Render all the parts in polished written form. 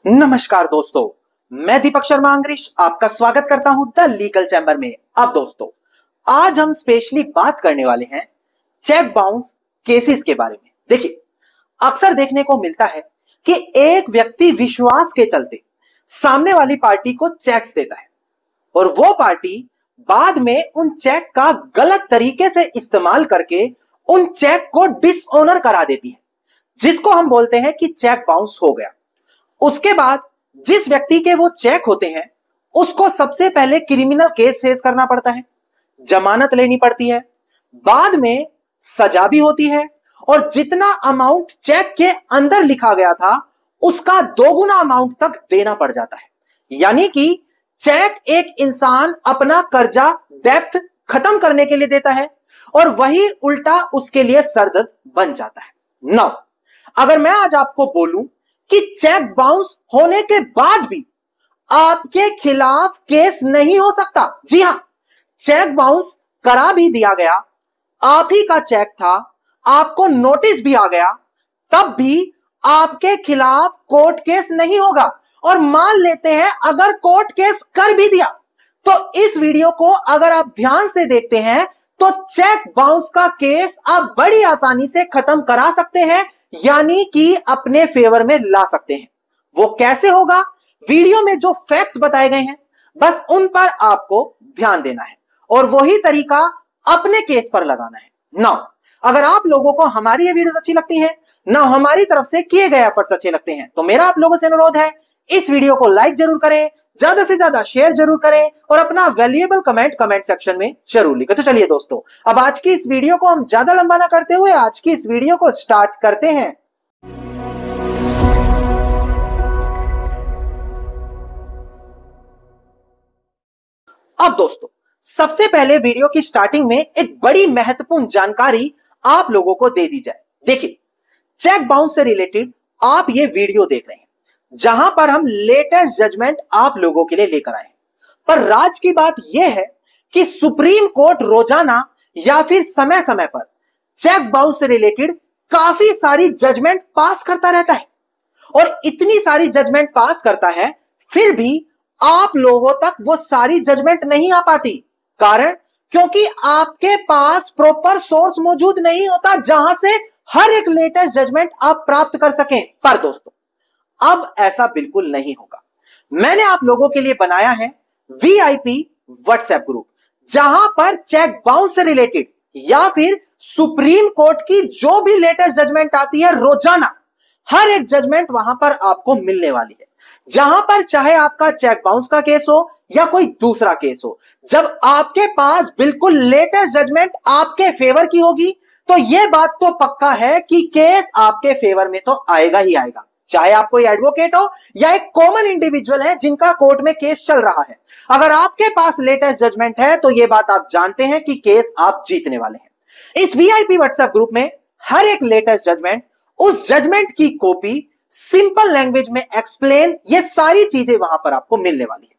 नमस्कार दोस्तों, मैं दीपक शर्मा अंग्रेश आपका स्वागत करता हूं द लीगल चैम्बर में। अब दोस्तों, आज हम स्पेशली बात करने वाले हैं चेक बाउंस केसेस के बारे में। देखिए, अक्सर देखने को मिलता है कि एक व्यक्ति विश्वास के चलते सामने वाली पार्टी को चेक्स देता है और वो पार्टी बाद में उन चेक का गलत तरीके से इस्तेमाल करके उन चेक को डिसऑनर करा देती है, जिसको हम बोलते हैं कि चेक बाउंस हो गया। उसके बाद जिस व्यक्ति के वो चेक होते हैं उसको सबसे पहले क्रिमिनल केस फेस करना पड़ता है, जमानत लेनी पड़ती है, बाद में सजा भी होती है और जितना अमाउंट चेक के अंदर लिखा गया था उसका दोगुना अमाउंट तक देना पड़ जाता है। यानी कि चेक एक इंसान अपना कर्जा डेब्ट खत्म करने के लिए देता है और वही उल्टा उसके लिए सरदर्द बन जाता है। नाउ, अगर मैं आज आपको बोलूं कि चेक बाउंस होने के बाद भी आपके खिलाफ केस नहीं हो सकता, जी हां, चेक बाउंस करा भी दिया गया, आप ही का चेक था, आपको नोटिस भी आ गया, तब भी आपके खिलाफ कोर्ट केस नहीं होगा। और मान लेते हैं अगर कोर्ट केस कर भी दिया तो इस वीडियो को अगर आप ध्यान से देखते हैं तो चेक बाउंस का केस आप बड़ी आसानी से खत्म करा सकते हैं, यानी कि अपने फेवर में ला सकते हैं। वो कैसे होगा? वीडियो में जो फैक्ट्स बताए गए हैं बस उन पर आपको ध्यान देना है और वही तरीका अपने केस पर लगाना है। नाउ, अगर आप लोगों को हमारी ये वीडियो अच्छी लगती है ना, हमारी तरफ से किए गए एफर्ट्स अच्छे लगते हैं, तो मेरा आप लोगों से अनुरोध है इस वीडियो को लाइक जरूर करें, ज्यादा से ज्यादा शेयर जरूर करें और अपना वैल्यूएबल कमेंट सेक्शन में जरूर लिखें। तो चलिए दोस्तों, अब आज की इस वीडियो को हम ज्यादा लंबा ना करते हुए आज की इस वीडियो को स्टार्ट करते हैं। अब दोस्तों, सबसे पहले वीडियो की स्टार्टिंग में एक बड़ी महत्वपूर्ण जानकारी आप लोगों को दे दी जाए। देखिए, चेक बाउंस से रिलेटेड आप ये वीडियो देख रहे हैं जहां पर हम लेटेस्ट जजमेंट आप लोगों के लिए लेकर आए हैं। पर राज की बात यह है कि सुप्रीम कोर्ट रोजाना या फिर समय समय पर चेक बाउंस से रिलेटेड काफी सारी जजमेंट पास करता रहता है और इतनी सारी जजमेंट पास करता है फिर भी आप लोगों तक वो सारी जजमेंट नहीं आ पाती। कारण क्योंकि आपके पास प्रॉपर सोर्स मौजूद नहीं होता जहां से हर एक लेटेस्ट जजमेंट आप प्राप्त कर सकें। पर दोस्तों, अब ऐसा बिल्कुल नहीं होगा। मैंने आप लोगों के लिए बनाया है वीआईपी व्हाट्सएप ग्रुप, जहां पर चेक बाउंस से रिलेटेड या फिर सुप्रीम कोर्ट की जो भी लेटेस्ट जजमेंट आती है रोजाना हर एक जजमेंट वहां पर आपको मिलने वाली है। जहां पर चाहे आपका चेक बाउंस का केस हो या कोई दूसरा केस हो, जब आपके पास बिल्कुल लेटेस्ट जजमेंट आपके फेवर की होगी तो यह बात तो पक्का है कि केस आपके फेवर में तो आएगा ही आएगा, चाहे आप कोई एडवोकेट हो या एक कॉमन इंडिविजुअल है जिनका कोर्ट में केस चल रहा है। अगर आपके पास लेटेस्ट जजमेंट है तो यह बात आप जानते हैं कि केस आप जीतने वाले हैं। इस वीआईपी व्हाट्सएप ग्रुप में हर एक लेटेस्ट जजमेंट, उस जजमेंट की कॉपी, सिंपल लैंग्वेज में एक्सप्लेन, ये सारी चीजें वहां पर आपको मिलने वाली है।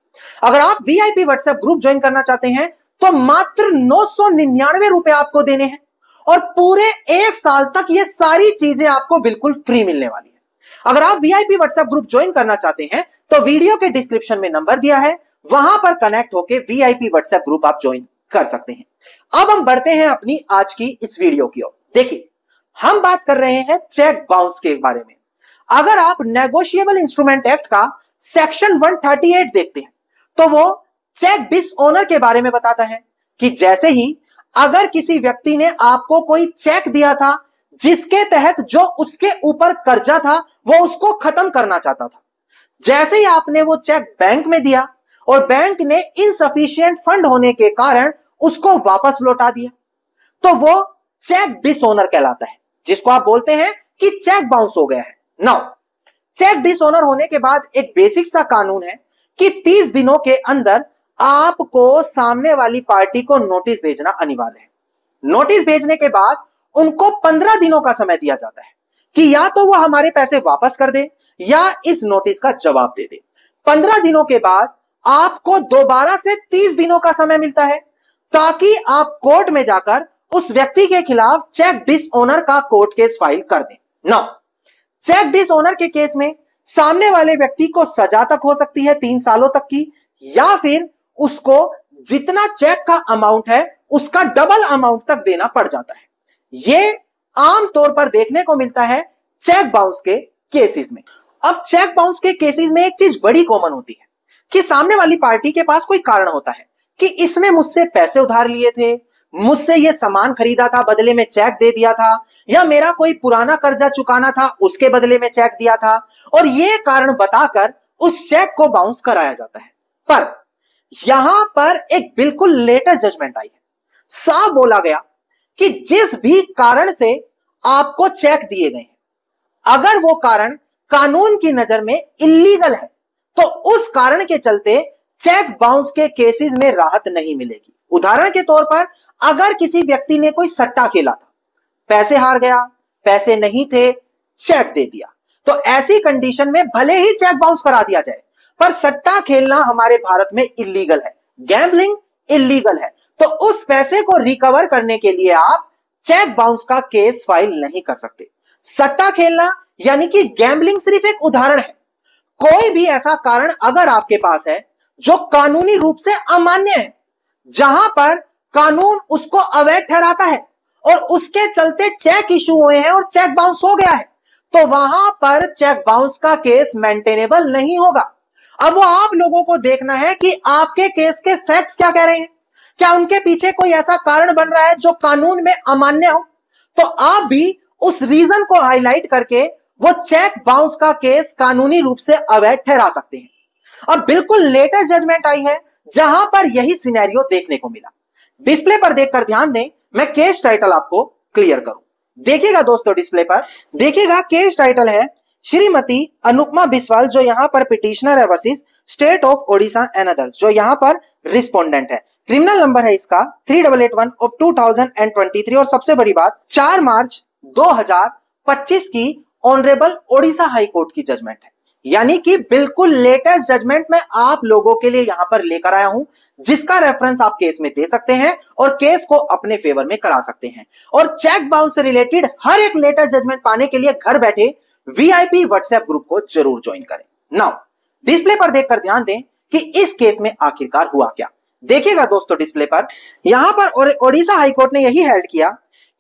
अगर आप वीआईपी व्हाट्सएप ग्रुप ज्वाइन करना चाहते हैं तो मात्र 999 रुपए आपको देने हैं और पूरे 1 साल तक ये सारी चीजें आपको बिल्कुल फ्री मिलने वाली है। अगर आप वीआईपी व्हाट्सएप ग्रुप ज्वाइन करना चाहते हैं तो वीडियो के डिस्क्रिप्शन में नंबर दिया है, वहां पर कनेक्ट होकर वीआईपी व्हाट्सएप ग्रुप आप ज्वाइन कर सकते हैं। अब हम बढ़ते हैं अपनी आज की इस वीडियो की ओर। देखिए, हम बात कर रहे हैं चेक बाउंस के बारे में। अगर आप नेगोशिएबल इंस्ट्रूमेंट एक्ट का सेक्शन 138 देखते हैं तो वो चेक डिसऑनर के बारे में बताता है कि जैसे ही अगर किसी व्यक्ति ने आपको कोई चेक दिया था जिसके तहत जो उसके ऊपर कर्जा था वो उसको खत्म करना चाहता था, जैसे ही आपने वो चेक बैंक में दिया और बैंक ने इनसफिशिएंट फंड होने के कारण उसको वापस लौटा दिया, तो वो चेक डिसऑनर कहलाता है, जिसको आप बोलते हैं कि चेक बाउंस हो गया है। नाउ, चेक डिसऑनर होने के बाद एक बेसिक सा कानून है कि 30 दिनों के अंदर आपको सामने वाली पार्टी को नोटिस भेजना अनिवार्य है। नोटिस भेजने के बाद उनको 15 दिनों का समय दिया जाता है कि या तो वो हमारे पैसे वापस कर दे या इस नोटिस का जवाब दे दे। 15 दिनों के बाद आपको दोबारा से 30 दिनों का समय मिलता है ताकि आप कोर्ट में जाकर उस व्यक्ति के खिलाफ चेक डिसऑनर का कोर्ट केस फाइल कर दें। नाउ, चेक डिसऑनर के केस में सामने वाले व्यक्ति को सजा तक हो सकती है 3 सालों तक की, या फिर उसको जितना चेक का अमाउंट है उसका डबल अमाउंट तक देना पड़ जाता है। यह आमतौर पर देखने को मिलता है चेक बाउंस के केसेस में। अब चेक बाउंस के केसेस में एक चीज बड़ी कॉमन होती है कि सामने वाली पार्टी के पास कोई कारण होता है कि इसने मुझसे पैसे उधार लिए थे, मुझसे ये सामान खरीदा था, बदले में चेक दे दिया था, या मेरा कोई पुराना कर्जा चुकाना था, उसके बदले में चेक दिया था, और ये कारण बताकर उस चेक को बाउंस कराया जाता है। पर यहां पर एक बिल्कुल लेटेस्ट जजमेंट आई है। साफ बोला गया कि जिस भी कारण से आपको चेक दिए गए हैं, अगर वो कारण कानून की नजर में इल्लीगल है तो उस कारण के चलते चेक बाउंस के केसेस में राहत नहीं मिलेगी। उदाहरण के तौर पर अगर किसी व्यक्ति ने कोई सट्टा खेला था, पैसे हार गया, पैसे नहीं थे, चेक दे दिया, तो ऐसी कंडीशन में भले ही चेक बाउंस करा दिया जाए, पर सट्टा खेलना हमारे भारत में इल्लीगल है, गैम्बलिंग इल्लीगल है, तो उस पैसे को रिकवर करने के लिए आप चेक बाउंस का केस फाइल नहीं कर सकते। सट्टा खेलना यानी कि गैम्बलिंग सिर्फ एक उदाहरण है। कोई भी ऐसा कारण अगर आपके पास है जो कानूनी रूप से अमान्य है, जहां पर कानून उसको अवैध ठहराता है और उसके चलते चेक इशू हुए हैं और चेक बाउंस हो गया है, तो वहां पर चेक बाउंस का केस मेंटेनेबल नहीं होगा। अब वो आप लोगों को देखना है कि आपके केस के फैक्ट्स क्या कह रहे हैं, क्या उनके पीछे कोई ऐसा कारण बन रहा है जो कानून में अमान्य हो, तो आप भी उस रीजन को हाईलाइट करके वो चेक बाउंस का केस कानूनी रूप से अवैध ठहरा सकते हैं। अब बिल्कुल लेटेस्ट जजमेंट आई है जहां पर यही सिनेरियो देखने को मिला। डिस्प्ले पर देखकर ध्यान दें, मैं केस टाइटल आपको क्लियर करूं। देखिएगा दोस्तों, डिस्प्ले पर देखिएगा, केस टाइटल है श्रीमती अनुपमा बिस्वाल, जो यहां पर पिटिशनर है, versus state of Odisha and others, जो यहां पर रिस्पोंडेंट है। क्रिमिनल नंबर है इसका 3881 ऑफ 2023, और सबसे बड़ी बात 4 मार्च 2025 की ऑनरेबल ओडिशा हाई कोर्ट की जजमेंट है। यानी कि बिल्कुल लेटेस्ट जजमेंट मैं आप लोगों के लिए यहां पर लेकर आया हूं, जिसका रेफरेंस आप केस में दे सकते हैं और केस को अपने फेवर में करा सकते हैं। और चेक बाउंस से रिलेटेड हर एक लेटेस्ट जजमेंट पाने के लिए घर बैठे वीआईपी व्हाट्सएप ग्रुप को जरूर ज्वाइन करें। नाउ डिस्प्ले पर देखकर ध्यान दें कि इस केस में आखिरकार हुआ क्या। देखिएगा दोस्तों, डिस्प्ले पर यहां पर ओडिशा हाईकोर्ट ने यही हेल्ड किया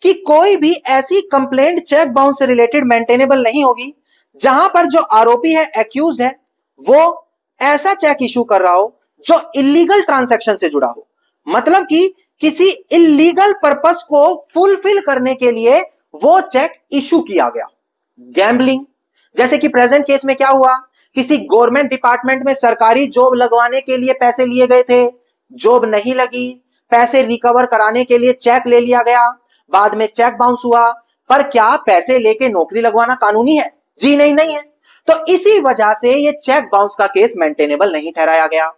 कि कोई भी ऐसी कंप्लेंट चेक बाउंस से रिलेटेड मेंटेनेबल नहीं होगी जहां पर जो आरोपी है, एक्यूज्ड है, वो ऐसा चेक इशू कर रहा हो जो इलीगल ट्रांजैक्शन से जुड़ा हो, मतलब कि किसी इलीगल पर्पस को फुलफिल करने के लिए वो चेक इशू किया गया। गैम्बलिंग, जैसे कि प्रेजेंट केस में क्या हुआ, किसी गवर्नमेंट डिपार्टमेंट में सरकारी जॉब लगवाने के लिए पैसे लिए गए थे, जॉब नहीं लगी, पैसे रिकवर कराने के लिए चेक ले लिया गया, बाद में चेक बाउंस हुआ। पर क्या पैसे लेके नौकरी लगवाना कानूनी है? जी नहीं, नहीं है। तो इसी वजह से ये चेक बाउंस का केस मेंटेनेबल नहीं ठहराया गया।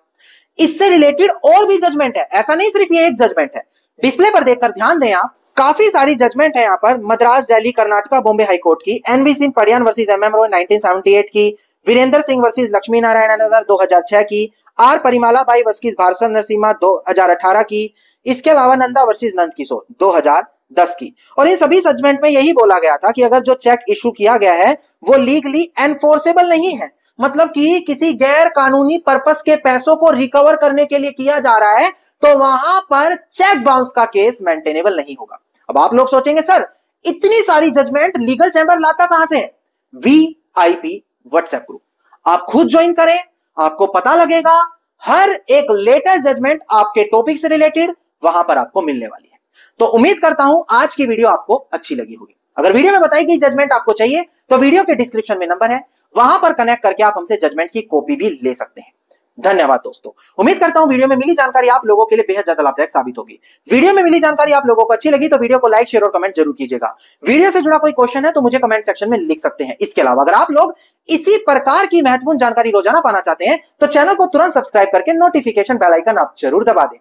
इससे रिलेटेड और भी जजमेंट है, ऐसा नहीं सिर्फ ये एक जजमेंट है। डिस्प्ले पर देखकर ध्यान दें आप, काफी सारी जजमेंट है यहाँ पर। मद्रास, दिल्ली, कर्नाटका, बॉम्बे हाई कोर्ट की, NV Singh Padiyan versus MM Roy 1978 की, वीरेंद्र सिंह वर्सेस लक्ष्मी नारायण अनदर 2006 की, आर परिमाला बाई वर्सेस भारसन नरसिम्हा 2018 की, इसके अलावा नंदा वर्सेस नंद किशोर 2010 की। और इन सभी जजमेंट में यही बोला गया था कि अगर जो चेक इशू किया गया है वो लीगली एनफोर्सेबल नहीं है, मतलब कि किसी गैर कानूनी पर्पस के पैसों को रिकवर करने के लिए किया जा रहा है, तो वहां पर चेक बाउंस का केस मेंटेनेबल नहीं होगा। अब आप लोग सोचेंगे, सर इतनी सारी जजमेंट लीगल चैंबर लाता कहां से है? वीआईपी व्हाट्सएप ग्रुप आप खुद ज्वाइन करें, आपको पता लगेगा हर एक लेटेस्ट जजमेंट आपके टॉपिक से रिलेटेड वहां पर आपको मिलने वाली है। तो उम्मीद करता हूं आज की वीडियो आपको अच्छी लगी होगी। अगर वीडियो में बताई गई जजमेंट आपको चाहिए तो वीडियो के डिस्क्रिप्शन में नंबर है, वहां पर कनेक्ट करके आप हमसे जजमेंट की कॉपी भी ले सकते हैं। धन्यवाद दोस्तों, उम्मीद करता हूं वीडियो में मिली जानकारी आप लोगों के लिए बेहद ज्यादा लाभदायक साबित होगी। वीडियो में मिली जानकारी आप लोगों को अच्छी लगी तो वीडियो को लाइक, शेयर और कमेंट जरूर कीजिएगा। वीडियो से जुड़ा कोई क्वेश्चन है तो मुझे कमेंट सेक्शन में लिख सकते हैं। इसके अलावा अगर आप लोग इसी प्रकार की महत्वपूर्ण जानकारी रोजाना पाना चाहते हैं तो चैनल को तुरंत सब्सक्राइब करके नोटिफिकेशन बेल आइकन आप जरूर दबा दें।